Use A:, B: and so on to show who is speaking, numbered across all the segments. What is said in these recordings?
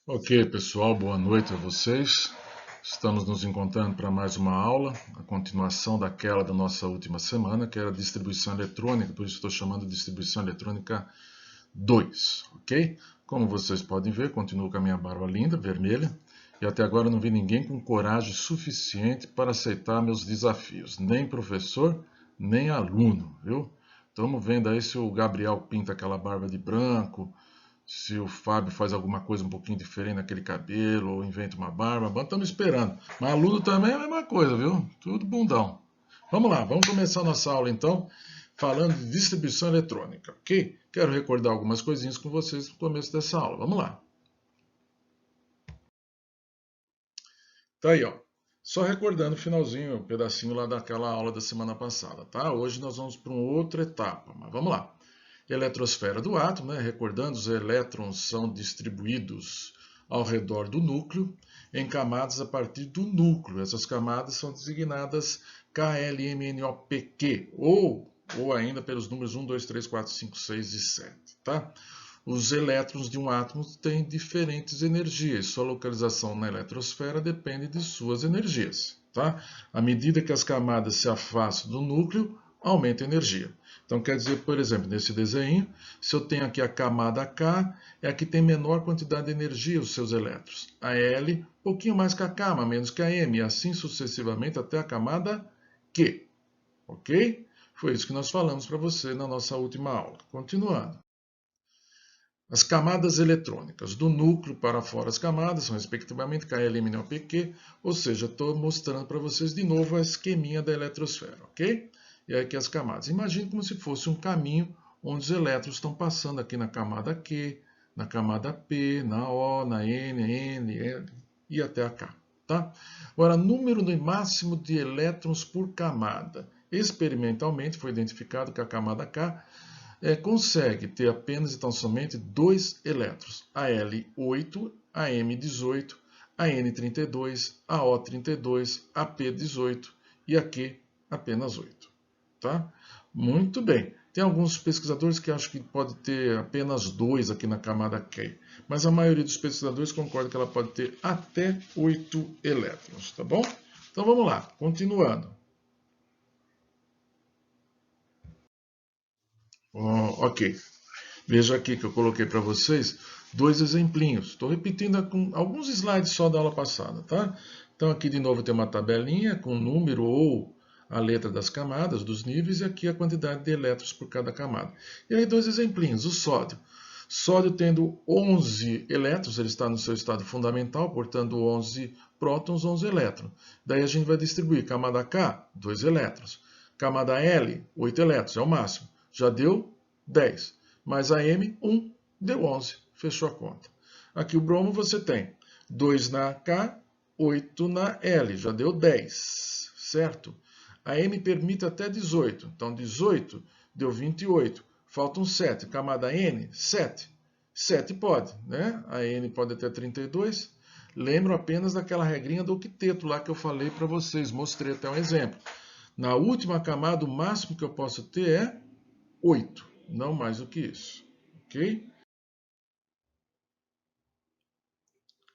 A: Ok, pessoal, boa noite a vocês. Estamos nos encontrando para mais uma aula, a continuação daquela da nossa última semana, que era distribuição eletrônica, por isso estou chamando de distribuição eletrônica 2, ok? Como vocês podem ver, continuo com a minha barba linda, vermelha, e até agora não vi ninguém com coragem suficiente para aceitar meus desafios, nem professor, nem aluno, viu? Estamos vendo aí se o Gabriel pinta aquela barba de branco, se o Fábio faz alguma coisa um pouquinho diferente naquele cabelo, ou inventa uma barba, estamos esperando. Mas aluno também é a mesma coisa, viu? Tudo bundão. Vamos lá, vamos começar nossa aula então, falando de distribuição eletrônica, ok? Quero recordar algumas coisinhas com vocês no começo dessa aula. Vamos lá. Tá aí, ó. Só recordando o finalzinho, um pedacinho lá daquela aula da semana passada, tá? Hoje nós vamos para uma outra etapa, mas vamos lá. Eletrosfera do átomo, né? Recordando, os elétrons são distribuídos ao redor do núcleo em camadas a partir do núcleo. Essas camadas são designadas KLMNOPq ou ainda pelos números 1, 2, 3, 4, 5, 6 e 7, tá? Os elétrons de um átomo têm diferentes energias. Sua localização na eletrosfera depende de suas energias, tá? À medida que as camadas se afastam do núcleo, aumenta a energia. Então, quer dizer, por exemplo, nesse desenho, se eu tenho aqui a camada K, é a que tem menor quantidade de energia, os seus elétrons. A L, um pouquinho mais que a K, mas menos que a M, e assim sucessivamente até a camada Q. Ok? Foi isso que nós falamos para você na nossa última aula. Continuando. As camadas eletrônicas do núcleo para fora as camadas são respectivamente KL, MN e PQ, ou seja, estou mostrando para vocês de novo a esqueminha da eletrosfera, ok? E aqui as camadas. Imagine como se fosse um caminho onde os elétrons estão passando aqui na camada Q, na camada P, na O, na N, L e até a K, tá? Agora, número máximo de elétrons por camada. Experimentalmente foi identificado que a camada K consegue ter apenas e tão somente dois elétrons, a L8, a M18, a N32, a O32, a P18 e a Q apenas 8. Tá? Muito bem. Tem alguns pesquisadores que acham que pode ter apenas dois aqui na camada Q, mas a maioria dos pesquisadores concorda que ela pode ter até 8 elétrons, tá bom? Então vamos lá, continuando. Ok. Veja aqui que eu coloquei para vocês dois exemplinhos. Estou repetindo com alguns slides só da aula passada, tá? Então aqui de novo tem uma tabelinha com o número ou a letra das camadas, dos níveis, e aqui a quantidade de elétrons por cada camada. E aí dois exemplinhos. O sódio. Sódio tendo 11 elétrons, ele está no seu estado fundamental, portanto 11 prótons, 11 elétrons. Daí a gente vai distribuir camada K, 2 elétrons. Camada L, 8 elétrons, é o máximo. Já deu 10. Mais a M, 1, deu 11. Fechou a conta. Aqui o bromo você tem 2 na K, 8 na L, já deu 10, certo? A M permite até 18, então 18 deu 28. Faltam 7. Camada N, 7. 7 pode, né? A N pode até 32. Lembro apenas daquela regrinha do octeto lá que eu falei para vocês, mostrei até um exemplo. Na última camada, o máximo que eu posso ter é 8, não mais do que isso, ok?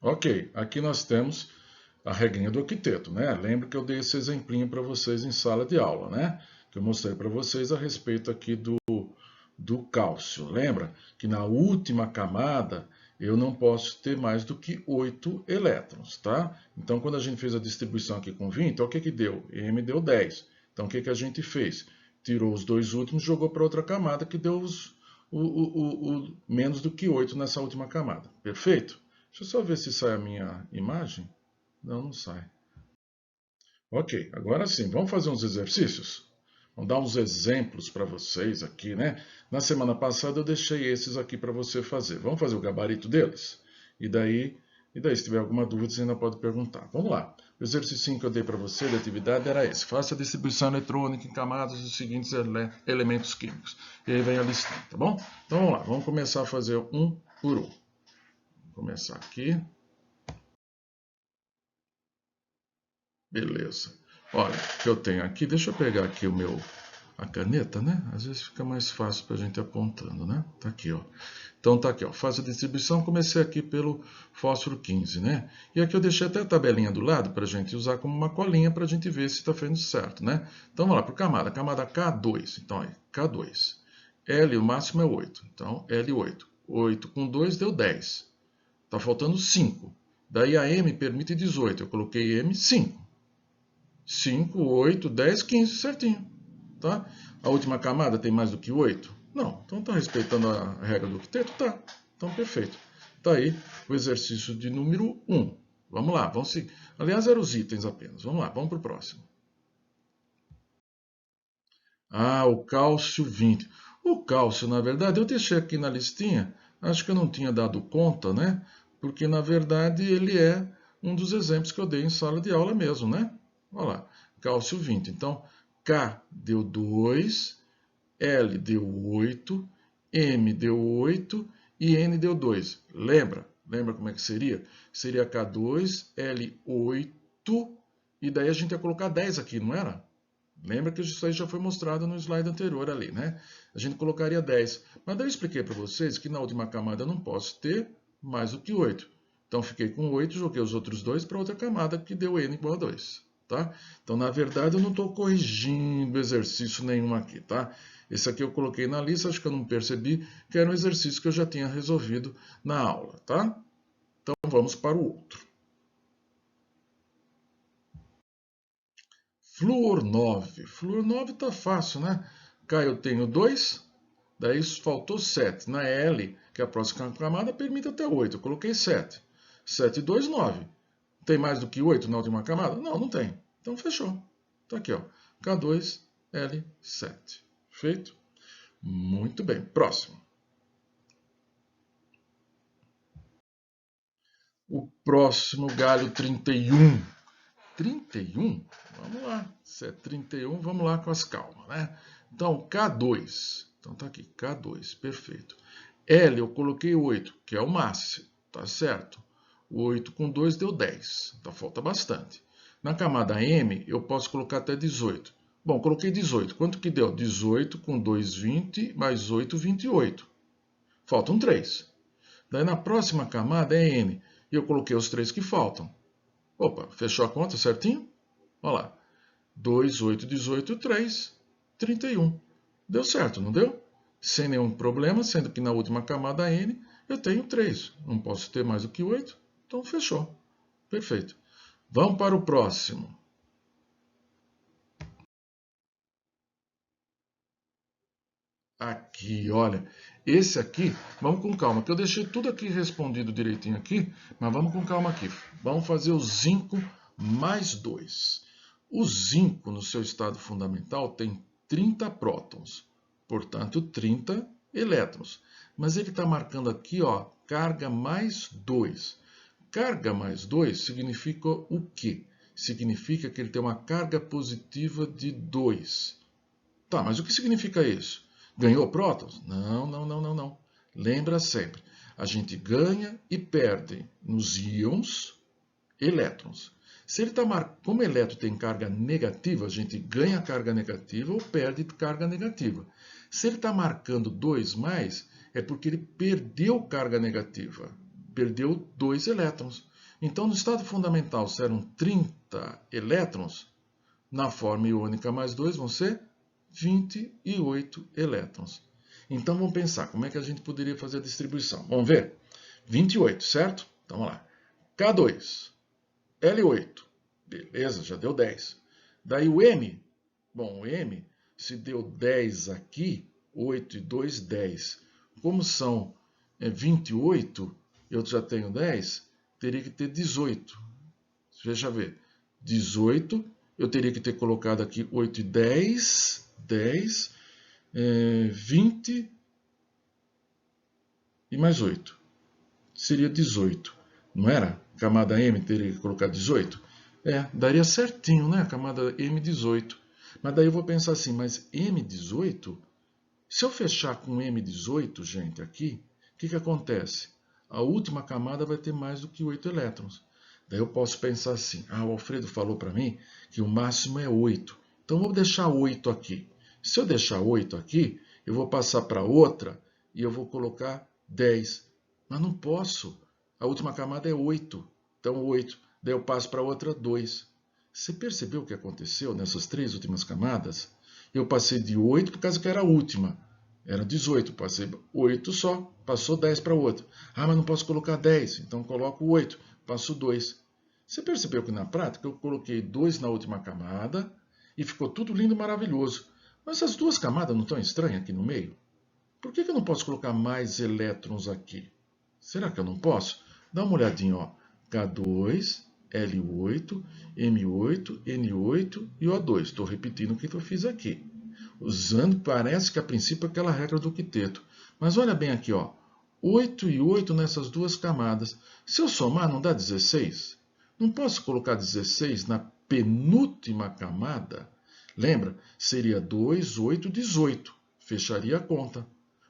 A: Ok, aqui nós temos a regrinha do octeto, né? Lembra que eu dei esse exemplinho para vocês em sala de aula, né? Que eu mostrei para vocês a respeito aqui do cálcio. Lembra que na última camada eu não posso ter mais do que 8 elétrons, tá? Então, quando a gente fez a distribuição aqui com 20, o que que deu? M deu 10. Então, o que que a gente fez? Tirou os dois últimos e jogou para outra camada que deu o menos do que 8 nessa última camada. Perfeito? Deixa eu só ver se sai a minha imagem. Não, não sai. Ok, agora sim, vamos fazer uns exercícios? Vamos dar uns exemplos para vocês aqui, né? Na semana passada eu deixei esses aqui para você fazer. Vamos fazer o gabarito deles? E daí, se tiver alguma dúvida, você ainda pode perguntar. Vamos lá. O exercício que eu dei para você de atividade era esse. Faça a distribuição eletrônica em camadas dos seguintes elementos químicos. E aí vem a listinha, tá bom? Então vamos lá, vamos começar a fazer um por um. Vou começar aqui. Beleza. Olha, o que eu tenho aqui, deixa eu pegar aqui a caneta, né? Às vezes fica mais fácil para a gente ir apontando, né? Tá aqui, ó. Então tá aqui, ó. Faço a distribuição, comecei aqui pelo fósforo 15, né? E aqui eu deixei até a tabelinha do lado para a gente usar como uma colinha para a gente ver se está fazendo certo, né? Então vamos lá, por camada. Camada K2. Então, aí, K2. L, o máximo é 8. Então, L8. 8 com 2 deu 10. Tá faltando 5. Daí a M permite 18. Eu coloquei M, 5. 5, 8, 10, 15, certinho. Tá? A última camada tem mais do que 8? Não. Então está respeitando a regra do octeto? Tá. Então perfeito. Está aí o exercício de número 1. Vamos lá, vamos seguir. Aliás, eram os itens apenas. Vamos lá, vamos para o próximo. Ah, o cálcio 20. O cálcio, na verdade, eu deixei aqui na listinha. Acho que eu não tinha dado conta, né? Porque, na verdade, ele é um dos exemplos que eu dei em sala de aula mesmo, né? Olha lá, cálcio 20. Então, K deu 2, L deu 8, M deu 8 e N deu 2. Lembra? Lembra como é que seria? Seria K2, L8, e daí a gente ia colocar 10 aqui, não era? Lembra que isso aí já foi mostrado no slide anterior ali, né? A gente colocaria 10. Mas daí eu expliquei para vocês que na última camada eu não posso ter mais do que 8. Então fiquei com 8, joguei os outros 2 para outra camada que deu n igual a 2. Tá? Então, na verdade, eu não estou corrigindo exercício nenhum aqui. Tá? Esse aqui eu coloquei na lista, acho que eu não percebi que era um exercício que eu já tinha resolvido na aula. Tá? Então vamos para o outro. Flúor 9. Flúor 9 está fácil, né? Cá eu tenho 2, daí faltou 7. Na L, que é a próxima camada, permite até 8. Eu coloquei 7. 7 e 2, 9. Tem mais do que 8 na última camada? Não, não tem. Então fechou. Está aqui, ó. K2L7. Feito? Muito bem. Próximo. O próximo galho 31. 31? Vamos lá. Se é 31, vamos lá com as calmas, né? Então, K2. Então, tá aqui, K2. Perfeito. L, eu coloquei 8, que é o máximo. Tá certo? 8 com 2 deu 10. Então, falta bastante. Na camada M, eu posso colocar até 18. Bom, coloquei 18. Quanto que deu? 18 com 2, 20, mais 8, 28. Faltam 3. Daí, na próxima camada é N. E eu coloquei os 3 que faltam. Opa, fechou a conta certinho? Olha lá. 2, 8, 18, 3, 31. Deu certo, não deu? Sem nenhum problema, sendo que na última camada N eu tenho 3. Não posso ter mais do que 8, então fechou. Perfeito. Vamos para o próximo. Aqui, olha. Esse aqui, vamos com calma, que eu deixei tudo aqui respondido direitinho aqui, mas vamos com calma aqui. Vamos fazer o zinco mais 2. O zinco, no seu estado fundamental, tem 30 prótons, portanto, 30 elétrons. Mas ele está marcando aqui, ó, carga mais 2. Carga mais 2 significa o quê? Significa que ele tem uma carga positiva de 2. Tá, mas o que significa isso? Ganhou prótons? Não, não, não, não, não. Lembra sempre, a gente ganha e perde nos íons elétrons. Se ele está como elétron tem carga negativa, a gente ganha carga negativa ou perde carga negativa. Se ele está marcando 2 mais, é porque ele perdeu carga negativa. Perdeu 2 elétrons. Então, no estado fundamental, se eram 30 elétrons, na forma iônica mais 2 vão ser 28 elétrons. Então, vamos pensar, como é que a gente poderia fazer a distribuição? Vamos ver? 28, certo? Então, vamos lá. K2. L8. Beleza, já deu 10. Daí o M. Bom, o M, se deu 10 aqui, 8 e 2, 10. Como são 28, eu já tenho 10, teria que ter 18. Deixa eu ver. 18, eu teria que ter colocado aqui 8 e 10, 10, 20 e mais 8. Seria 18, não era? Camada M teria que colocar 18? Daria certinho, né? A camada M18. Mas daí eu vou pensar assim, mas M18, se eu fechar com M18, gente, aqui, o que acontece? A última camada vai ter mais do que 8 elétrons. Daí eu posso pensar assim, o Alfredo falou para mim que o máximo é 8. Então, vou deixar 8 aqui. Se eu deixar 8 aqui, eu vou passar para outra e eu vou colocar 10. Mas não posso. A última camada é 8. Então 8. Daí eu passo para outra 2. Você percebeu o que aconteceu nessas 3 últimas camadas? Eu passei de 8 por causa que era a última. Era 18. Passei 8 só. Passou 10 para outra. Ah, mas não posso colocar 10. Então coloco 8. Passo 2. Você percebeu que na prática eu coloquei 2 na última camada e ficou tudo lindo e maravilhoso. Mas as duas camadas não estão estranhas aqui no meio? Por que eu não posso colocar mais elétrons aqui? Será que eu não posso? Dá uma olhadinha, ó. K2, L8, M8, N8 e O2. Estou repetindo o que eu fiz aqui. Usando, parece que a princípio, aquela regra do quinteto. Mas olha bem aqui, ó. 8 e 8 nessas duas camadas. Se eu somar, não dá 16? Não posso colocar 16 na penúltima camada? Lembra? Seria 2, 8, 18. Fecharia a conta.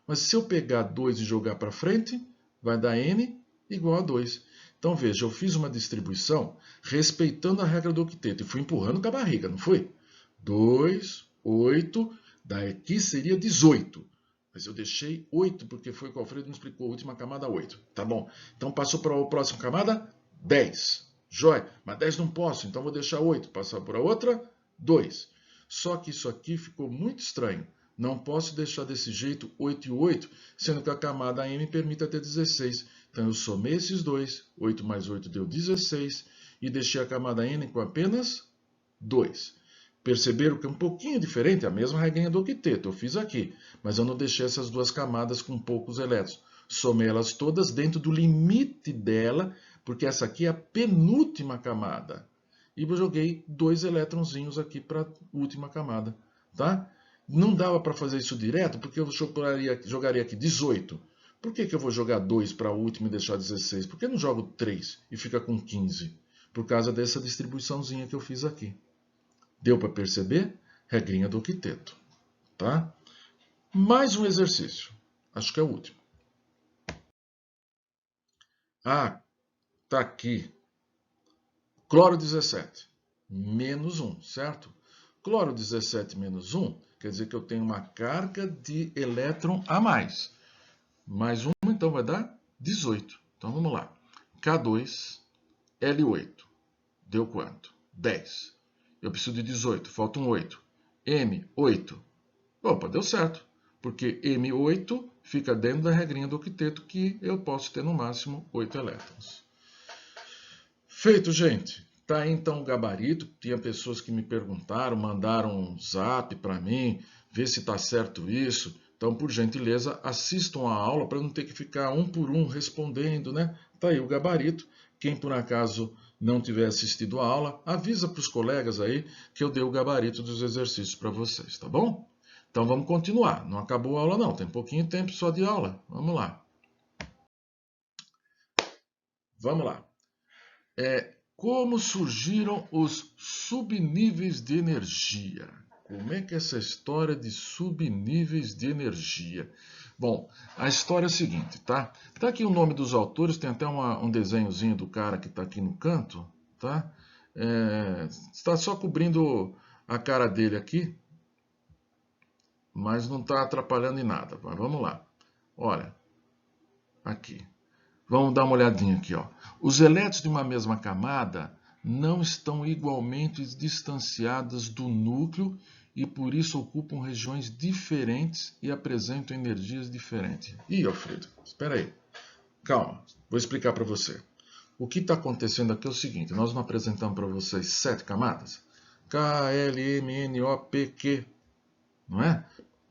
A: Mas se eu pegar 2 e jogar para frente, vai dar N igual a 2. Então, veja, eu fiz uma distribuição respeitando a regra do octeto e fui empurrando com a barriga, não foi? 2, 8, daqui seria 18. Mas eu deixei 8 porque foi o que o Alfredo me explicou, a última camada 8. Tá bom. Então, passou para a próxima camada, 10. Jóia, mas 10 não posso, então vou deixar 8. Passar para outra, 2. Só que isso aqui ficou muito estranho. Não posso deixar desse jeito 8 e 8, sendo que a camada M permite ter 16. Então eu somei esses dois, 8 mais 8 deu 16, e deixei a camada N com apenas 2. Perceberam que é um pouquinho diferente, a mesma regrinha do octeto, eu fiz aqui, mas eu não deixei essas duas camadas com poucos elétrons. Somei elas todas dentro do limite dela, porque essa aqui é a penúltima camada. E eu joguei 2 elétronzinhos aqui para a última camada, tá? Não dava para fazer isso direto, porque eu jogaria aqui 18. Por que eu vou jogar 2 para a última e deixar 16? Por que eu não jogo 3 e fica com 15? Por causa dessa distribuiçãozinha que eu fiz aqui. Deu para perceber? Regrinha do octeto, tá? Mais um exercício. Acho que é o último. Ah, tá aqui. Cloro 17, menos 1, certo? Cloro 17 menos 1 quer dizer que eu tenho uma carga de elétron a mais. Mais 1, então, vai dar 18. Então, vamos lá. K2, L8. Deu quanto? 10. Eu preciso de 18, falta um 8. M8. Opa, deu certo. Porque M8 fica dentro da regrinha do octeto que eu posso ter no máximo 8 elétrons. Feito, gente. Tá aí então o gabarito. Tinha pessoas que me perguntaram, mandaram um zap para mim, ver se está certo isso. Então, por gentileza, assistam a aula para não ter que ficar um por um respondendo, né? Tá aí o gabarito. Quem por acaso não tiver assistido a aula, avisa para os colegas aí que eu dei o gabarito dos exercícios para vocês, tá bom? Então vamos continuar. Não acabou a aula não, tem pouquinho tempo só de aula. Vamos lá. Vamos lá. Como surgiram os subníveis de energia? Como é que é essa história de subníveis de energia? Bom, a história é a seguinte, tá? Tá aqui o nome dos autores, tem até um desenhozinho do cara que está aqui no canto, tá? Está só cobrindo a cara dele aqui, mas não está atrapalhando em nada. Mas vamos lá. Olha, aqui. Vamos dar uma olhadinha aqui, ó. Os elétrons de uma mesma camada não estão igualmente distanciados do núcleo e por isso ocupam regiões diferentes e apresentam energias diferentes. Ih, Alfredo, espera aí. Calma, vou explicar para você. O que está acontecendo aqui é o seguinte, nós não apresentamos para vocês 7 camadas? K, L, M, N, O, P, Q, não é?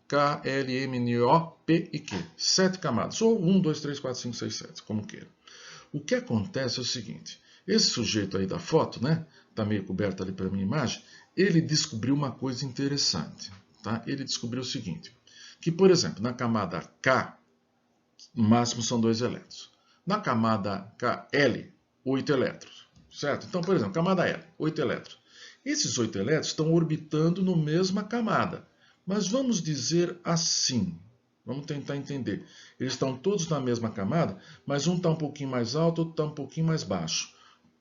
A: K, L, M, N, O, P e Q. 7 camadas. Ou 1, 2, 3, 4, 5, 6, 7, como queira. O que acontece é o seguinte. Esse sujeito aí da foto, né? Está meio coberto ali para minha imagem. Ele descobriu uma coisa interessante. Tá? Ele descobriu o seguinte. Que, por exemplo, na camada K, no máximo são 2 elétrons. Na camada KL, 8 elétrons. Certo? Então, por exemplo, camada L, 8 elétrons. Esses 8 elétrons estão orbitando na mesma camada. Mas vamos dizer assim, vamos tentar entender. Eles estão todos na mesma camada, mas um está um pouquinho mais alto, outro está um pouquinho mais baixo.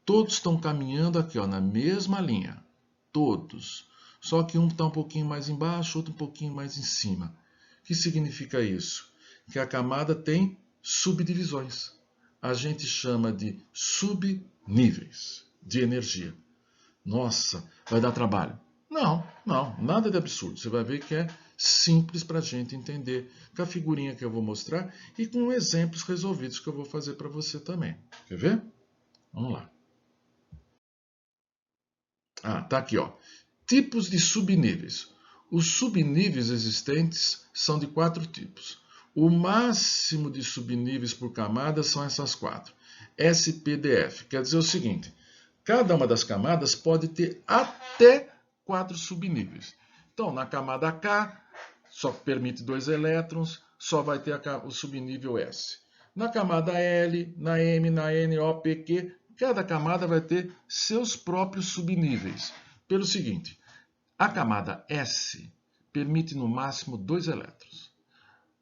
A: Todos estão caminhando aqui, ó, na mesma linha. Todos. Só que um está um pouquinho mais embaixo, outro um pouquinho mais em cima. O que significa isso? Que a camada tem subdivisões. A gente chama de subníveis de energia. Nossa, vai dar trabalho. Não, nada de absurdo. Você vai ver que é simples para a gente entender com a figurinha que eu vou mostrar e com exemplos resolvidos que eu vou fazer para você também. Quer ver? Vamos lá. Tá aqui, ó. Tipos de subníveis. Os subníveis existentes são de 4 tipos. O máximo de subníveis por camada são essas 4. SPDF, quer dizer o seguinte, cada uma das camadas pode ter até 4 subníveis. Então, na camada K, só permite 2 elétrons, só vai ter o subnível S. Na camada L, na M, na N, O, P, Q, cada camada vai ter seus próprios subníveis. Pelo seguinte, a camada S permite no máximo 2 elétrons.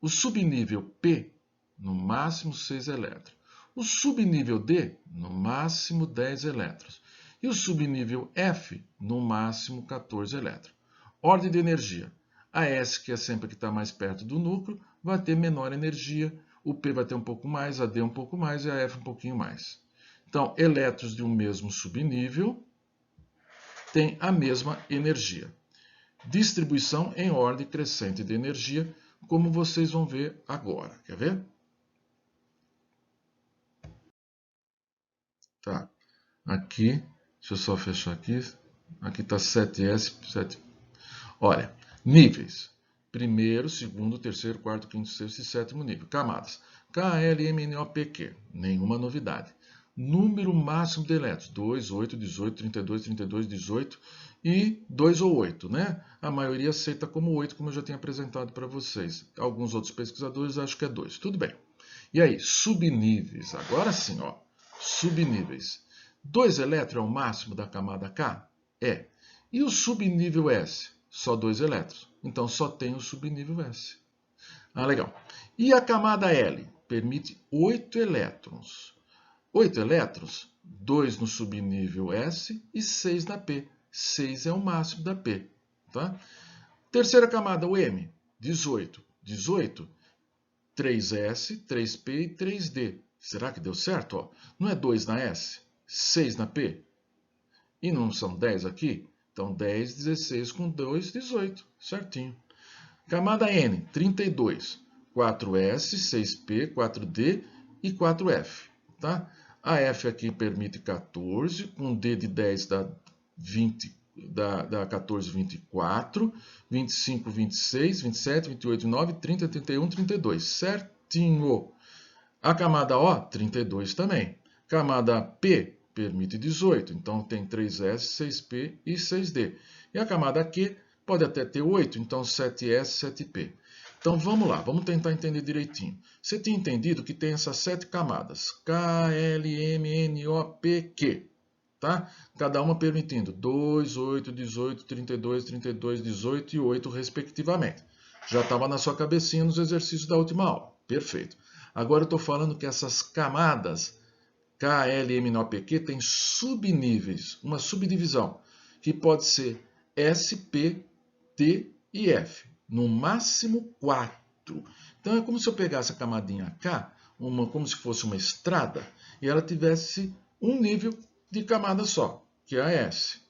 A: O subnível P, no máximo 6 elétrons. O subnível D, no máximo 10 elétrons. E o subnível F, no máximo 14 elétrons. Ordem de energia. A S, que é sempre que está mais perto do núcleo, vai ter menor energia. O P vai ter um pouco mais, a D um pouco mais e a F um pouquinho mais. Então, elétrons de um mesmo subnível têm a mesma energia. Distribuição em ordem crescente de energia, como vocês vão ver agora. Quer ver? Tá. Aqui, deixa eu só fechar aqui. Aqui está 7S, 7. Olha, níveis. Primeiro, segundo, terceiro, quarto, quinto, sexto e sétimo nível. Camadas. K, L, M, N, O, P, Q. Nenhuma novidade. Número máximo de elétrons. 2, 8, 18, 32, 32, 18 e 2 ou 8, né? A maioria aceita como 8, como eu já tinha apresentado para vocês. Alguns outros pesquisadores acham que é 2. Tudo bem. E aí, subníveis. Agora sim, ó. Subníveis. 2 elétrons é o máximo da camada K? É. E o subnível S? Só 2 elétrons. Então, só tem o subnível S. Legal. E a camada L? Permite 8 elétrons. 8 elétrons, 2 no subnível S e 6 na P. 6 é o máximo da P. Tá? Terceira camada, o M, 18. 18, 3S, 3P e 3D. Será que deu certo? Ó, não é 2 na S, 6 na P? E não são 10 aqui? Então, 10, 16 com 2, 18. Certinho. Camada N, 32. 4S, 6P, 4D e 4F. Tá? A F aqui permite 14, com D de 10 dá 20, dá 14, 24, 25, 26, 27, 28, 29, 30, 31, 32. Certinho. A camada O, 32 também. Camada P permite 18, então tem 3S, 6P e 6D. E a camada Q pode até ter 8, então 7S, 7P. Então vamos lá, vamos tentar entender direitinho. Você tem entendido que tem essas 7 camadas, K, L, M, N, O, P, Q, tá? Cada uma permitindo 2, 8, 18, 32, 32, 18 e 8 respectivamente. Já estava na sua cabecinha nos exercícios da última aula. Perfeito. Agora eu estou falando que essas camadas K, L, M, N, O, P, Q têm subníveis, uma subdivisão, que pode ser S, P, T e F. No máximo 4. Então é como se eu pegasse a camadinha K, como se fosse uma estrada, e ela tivesse um nível de camada só, que é a S.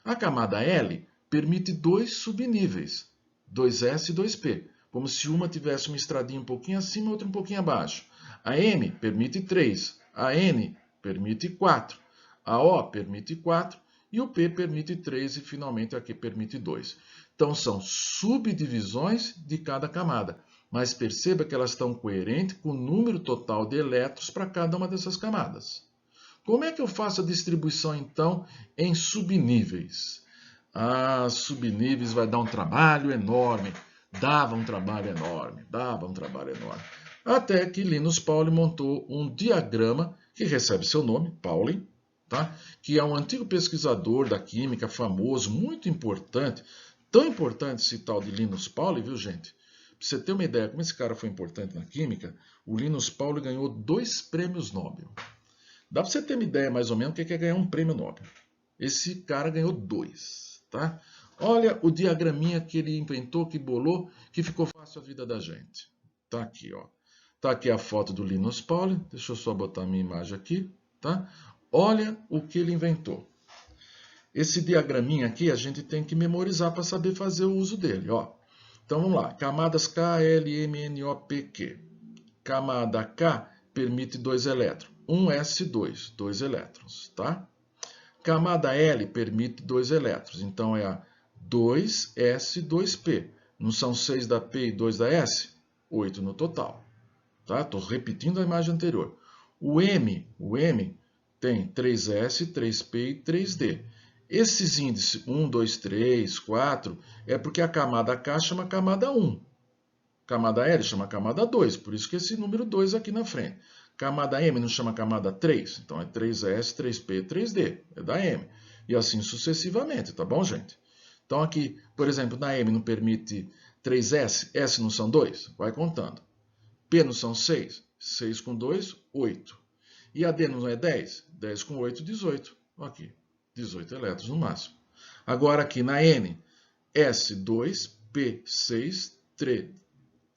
A: A camada L permite 2 subníveis, 2S e 2P, como se uma tivesse uma estradinha um pouquinho acima e outra um pouquinho abaixo. A M permite 3, a N permite 4, a O permite 4 e o P permite 3 e finalmente a Q permite 2. Então são subdivisões de cada camada, mas perceba que elas estão coerentes com o número total de elétrons para cada uma dessas camadas. Como é que eu faço a distribuição então em subníveis? Subníveis vai dar um trabalho enorme. Dava um trabalho enorme. Até que Linus Pauling montou um diagrama que recebe seu nome, Pauling, tá? Que é um antigo pesquisador da química, famoso, muito importante. Tão importante esse tal de Linus Pauling, viu, gente? Para você ter uma ideia como esse cara foi importante na química, o Linus Pauling ganhou 2 prêmios Nobel. Dá para você ter uma ideia mais ou menos do que é ganhar um prêmio Nobel. Esse cara ganhou 2, tá? Olha o diagraminha que ele inventou, que bolou, que ficou fácil a vida da gente. Tá aqui, ó. Tá aqui a foto do Linus Pauling. Deixa eu só botar a minha imagem aqui, tá? Olha o que ele inventou. Esse diagraminha aqui a gente tem que memorizar para saber fazer o uso dele, ó. Então vamos lá. Camadas K, L, M, N, O, P, Q. Camada K permite 2 elétrons. 1s2, 2 elétrons, tá? Camada L permite 2 elétrons. Então é a 2s2p. Não são 6 da P e 2 da S? 8 no total. Tá? Estou repetindo a imagem anterior. O M tem 3s, 3p e 3d. Esses índices 1, 2, 3, 4 é porque a camada K chama camada 1. Camada L chama camada 2, por isso que esse número 2 aqui na frente. Camada M não chama camada 3, então é 3s, 3p, 3d, é da M. E assim sucessivamente, tá bom, gente? Então aqui, por exemplo, na M não permite 3s, S não são 2, vai contando. P não são 6, 6 com 2, 8. E a D não é 10, 10 com 8, 18. Aqui, 18 elétrons no máximo. Agora aqui na N, S2, P 6, 3,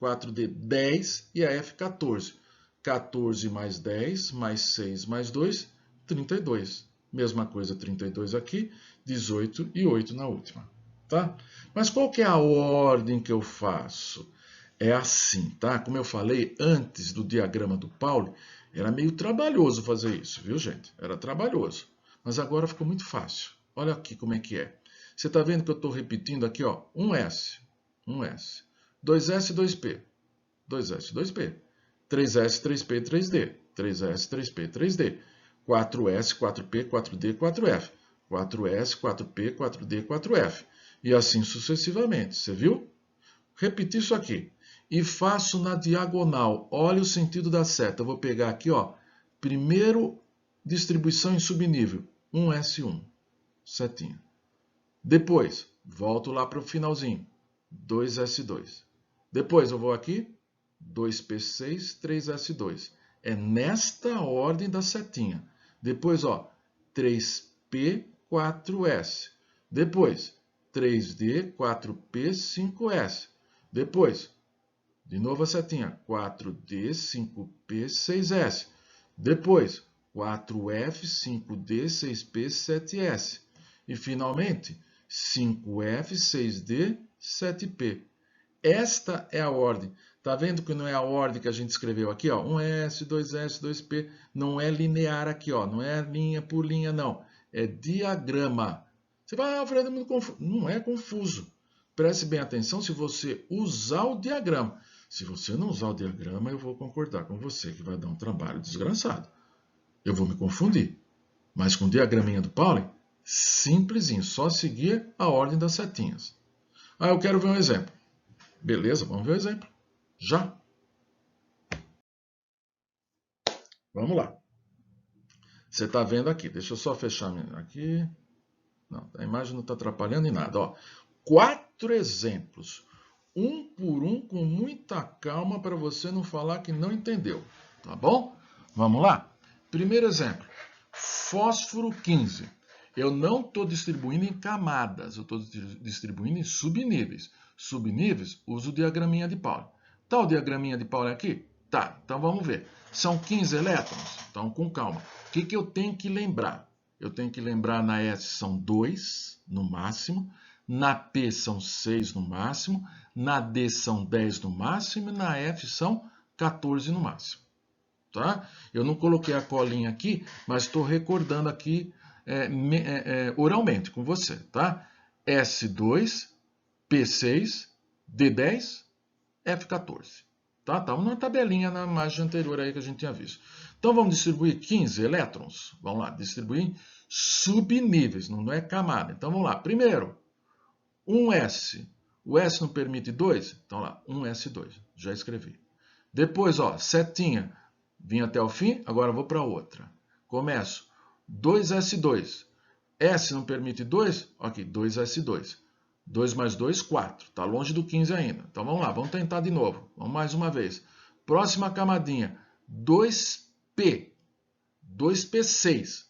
A: 4D 10 e a F 14. 14 mais 10, mais 6, mais 2, 32. Mesma coisa, 32 aqui, 18 e 8 na última. Tá? Mas qual que é a ordem que eu faço? É assim, tá? Como eu falei antes do diagrama do Pauling, era meio trabalhoso fazer isso, viu, gente? Era trabalhoso. Mas agora ficou muito fácil. Olha aqui como é que é. Você está vendo que eu estou repetindo aqui, ó, 1S, 1S, 2S, 2P, 2S, 2P, 3S, 3P, 3D, 3S, 3P, 3D, 4S, 4P, 4D, 4F, 4S, 4P, 4D, 4F. E assim sucessivamente, você viu? Repetir isso aqui. E faço na diagonal. Olha o sentido da seta. Eu vou pegar aqui, ó, primeiro distribuição em subnível, 1S1, setinha. Depois, volto lá para o finalzinho, 2S2. Depois eu vou aqui, 2P6, 3S2. É nesta ordem da setinha. Depois, ó, 3P, 4S. Depois, 3D, 4P, 5S. Depois, de novo a setinha, 4D, 5P, 6S. Depois, 4F, 5D, 6P, 7S. E, finalmente, 5F, 6D, 7P. Esta é a ordem. Tá vendo que não é a ordem que a gente escreveu aqui, ó? 1S, 2S, 2P. Não é linear aqui, ó. Não é linha por linha, não. É diagrama. Você vai, Alfredo, é muito confuso. Não é confuso. Preste bem atenção se você usar o diagrama. Se você não usar o diagrama, eu vou concordar com você que vai dar um trabalho desgraçado. Eu vou me confundir. Mas com o diagraminha do Pauling, simplesinho, só seguir a ordem das setinhas. Ah, eu quero ver um exemplo. Beleza, vamos ver o exemplo. Já. Vamos lá. Você está vendo aqui. Deixa eu só fechar aqui. Não, a imagem não está atrapalhando em nada. Ó, 4 exemplos. Um por um, com muita calma, para você não falar que não entendeu. Tá bom? Vamos lá? Primeiro exemplo. Fósforo 15. Eu não estou distribuindo em camadas, eu estou distribuindo em subníveis. Subníveis, uso o diagraminha de Pauling. Tá o diagraminha de Pauling aqui? Tá, então vamos ver. São 15 elétrons? Então, com calma. O que eu tenho que lembrar? Eu tenho que lembrar na S são 2 no máximo, na P são 6 no máximo, na D são 10 no máximo e na F são 14 no máximo. Tá? Eu não coloquei a colinha aqui, mas estou recordando aqui oralmente com você. Tá? S2, P6, D10, F14. Tá? Estava numa tabelinha na imagem anterior aí que a gente tinha visto. Então vamos distribuir 15 elétrons. Vamos lá, distribuir em subníveis, não é camada. Então vamos lá. Primeiro, 1S. O S não permite 2? Então lá, 1S2. Já escrevi. Depois, ó, setinha. Vim até o fim, agora vou para outra. Começo. 2S2. S não permite 2? Ok, 2S2. 2 mais 2, 4. Está longe do 15 ainda. Então vamos lá, vamos tentar de novo. Vamos mais uma vez. Próxima camadinha. 2P. 2P6.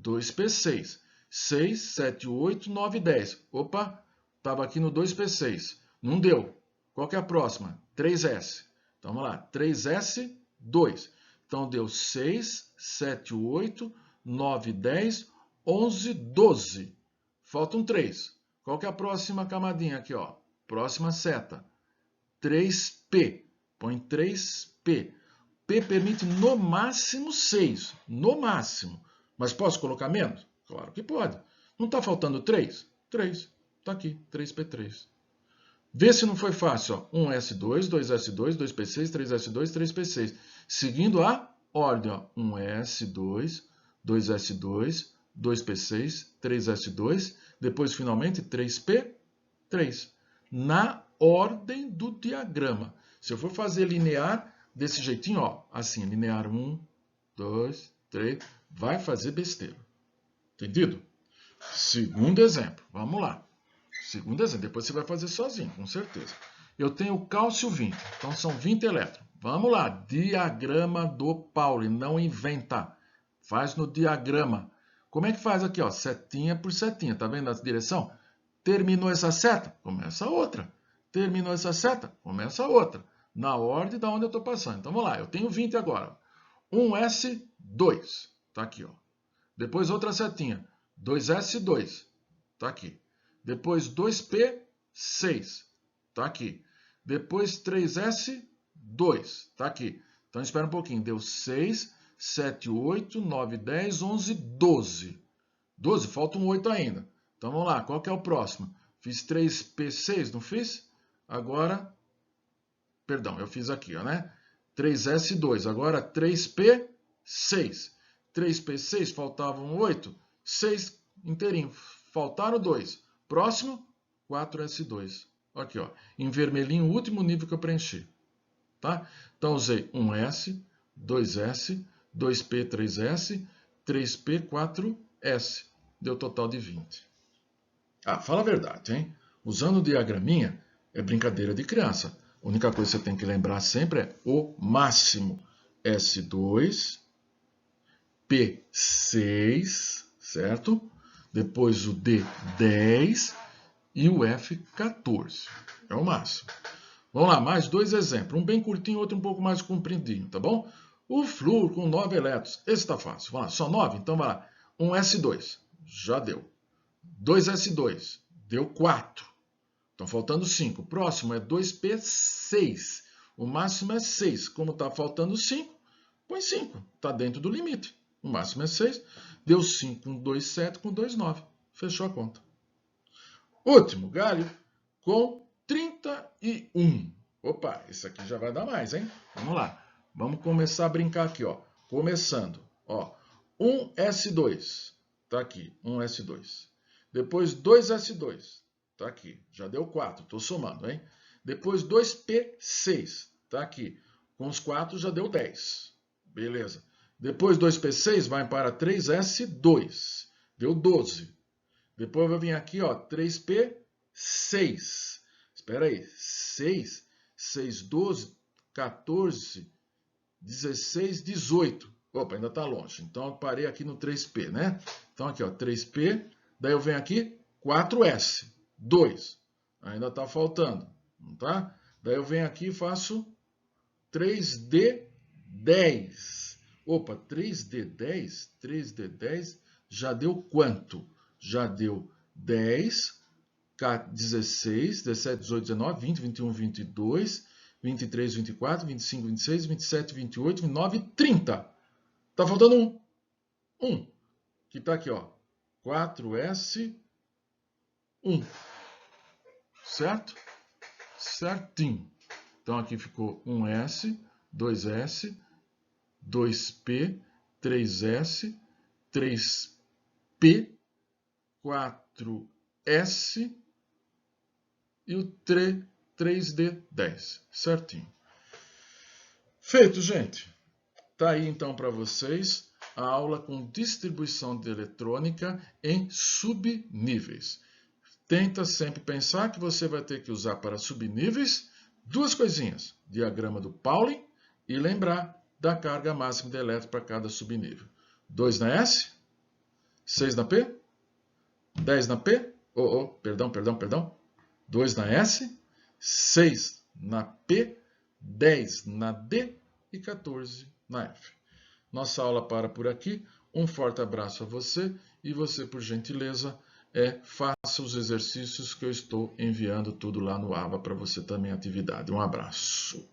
A: 2P6. 6, 7, 8, 9, 10. Opa, estava aqui no 2p6. Não deu. Qual que é a próxima? 3s. Então, vamos lá. 3s, 2. Então, deu 6, 7, 8, 9, 10, 11, 12. Falta um 3. Qual que é a próxima camadinha aqui, ó? Próxima seta. 3p. Põe 3p. P permite no máximo 6. No máximo. Mas posso colocar menos? Claro que pode. Não está faltando 3? 3. Está aqui. 3p3. Vê se não foi fácil. Ó. 1s2, 2s2, 2p6, 3s2, 3p6. Seguindo a ordem. Ó. 1s2, 2s2, 2p6, 3s2. Depois, finalmente, 3p3. Na ordem do diagrama. Se eu for fazer linear desse jeitinho, ó, assim, linear 1, 2, 3, vai fazer besteira. Entendido? Segundo exemplo. Vamos lá. Segundo exemplo. Depois você vai fazer sozinho, com certeza. Eu tenho cálcio 20. Então, são 20 elétrons. Vamos lá. Diagrama do Pauli. Não inventa. Faz no diagrama. Como é que faz aqui? Ó? Setinha por setinha. Tá vendo a direção? Terminou essa seta? Começa outra. Terminou essa seta? Começa outra. Na ordem da onde eu estou passando. Então, vamos lá. Eu tenho 20 agora. 1s2. Tá aqui, ó. Depois outra setinha. 2s2. Tá aqui. Depois 2p6. Tá aqui. Depois 3s2. Tá aqui. Então, espera um pouquinho. Deu 6, 7, 8, 9, 10, 11, 12. 12, falta um 8 ainda. Então, vamos lá. Qual que é o próximo? Fiz 3p6, não fiz? Agora, perdão, eu fiz aqui, ó, né? 3s2. Agora, 3p6. 3p6, faltavam 8. 6 inteirinho. Faltaram 2. Próximo, 4s2. Aqui, ó. Em vermelhinho, o último nível que eu preenchi. Tá? Então, usei 1s, 2s, 2p, 3s, 3p, 4s. Deu total de 20. Ah, fala a verdade, hein? Usando o diagraminha, é brincadeira de criança. A única coisa que você tem que lembrar sempre é o máximo. S2, P6, certo? Depois o D10 e o F14. É o máximo. Vamos lá, mais dois exemplos. Um bem curtinho, outro um pouco mais compridinho, tá bom? O flúor com 9 elétrons. Esse está fácil. Vamos lá, só 9? Então vai lá. 1s2, já deu. 2s2, deu 4. Estão faltando 5. O próximo é 2p6. O máximo é 6. Como está faltando 5, põe 5. Está dentro do limite. O máximo é 6. Deu 5 com 2, 7 com 2, 9. Fechou a conta. Último, galho com 31. Opa, esse aqui já vai dar mais, hein? Vamos lá. Vamos começar a brincar aqui, ó. Começando, ó. 1s2. Tá aqui, 1s2. Depois 2s2. Tá aqui, já deu 4. Tô somando, hein? Depois 2p6. Tá aqui. Com os 4 já deu 10. Beleza. Depois 2p6 vai para 3s2. Deu 12. Depois vai vir aqui, ó, 3p6. Espera aí. 6, 6, 12, 14, 16, 18. Opa, ainda está longe. Então, eu parei aqui no 3p, né? Então, aqui, ó, 3p. Daí eu venho aqui, 4s. 2. Ainda está faltando, não tá? Daí eu venho aqui e faço 3d10. Opa, 3d10? 3d10 já deu quanto? Já deu 10, 16, 17, 18, 19, 20, 21, 22, 23, 24, 25, 26, 27, 28, 29, 30. Tá faltando um. Um. Que tá aqui, ó. 4s, 1. Certo? Certinho. Então, aqui ficou 1s, 2s, 2p, 3s, 3p, 4s e o 3d10. Certinho. Feito, gente. Tá aí, então, para vocês a aula com distribuição de eletrônica em subníveis. Tenta sempre pensar que você vai ter que usar para subníveis duas coisinhas. Diagrama do Pauli e lembrar da carga máxima de elétron para cada subnível. 2 na S, 6 na P, 10 na P, perdão. 2 na S, 6 na P, 10 na D e 14 na F. Nossa aula para por aqui. Um forte abraço a você e você, por gentileza, faça os exercícios que eu estou enviando tudo lá no ABA para você também, atividade. Um abraço.